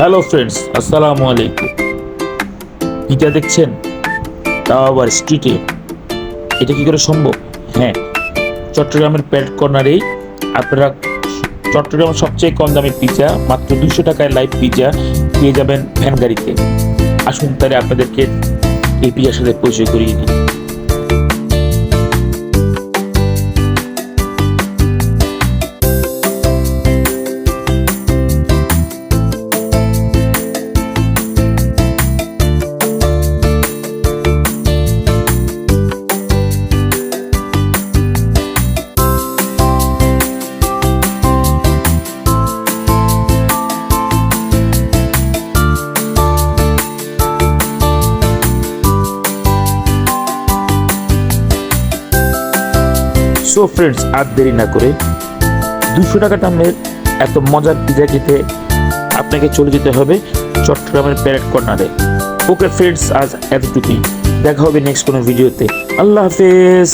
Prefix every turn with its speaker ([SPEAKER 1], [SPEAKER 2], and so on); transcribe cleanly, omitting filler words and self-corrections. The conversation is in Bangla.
[SPEAKER 1] হ্যালো ফ্রেন্ডস, আসসালামু আলাইকুম। পিজা দেখছেন, তাও আবার স্ট্রিটে। এটা কি করে সম্ভব? হ্যাঁ, চট্টগ্রামের প্যারেড কর্নারেই আপনারা চট্টগ্রামের সবচেয়ে কম দামে পিজা, মাত্র 200 টাকায় লাইভ পিজা পেয়ে যাবেন ভ্যান গাড়িতে। আসুন তাহলে আপনাদেরকে এই পিজার সাথে পরিচয় করিয়ে দিই। সো ফ্রেন্ডস, আর দেরি না করে 200 টাকা দামের এত মজার পিজা খেতে আপনাকে চলে যেতে হবে চট্টগ্রামের প্যারেড কর্নারে। ওকে ফ্রেন্ডস, আজ এতটুকুই। দেখা হবে নেক্সট কোনো ভিডিওতে। আল্লাহ হাফেজ।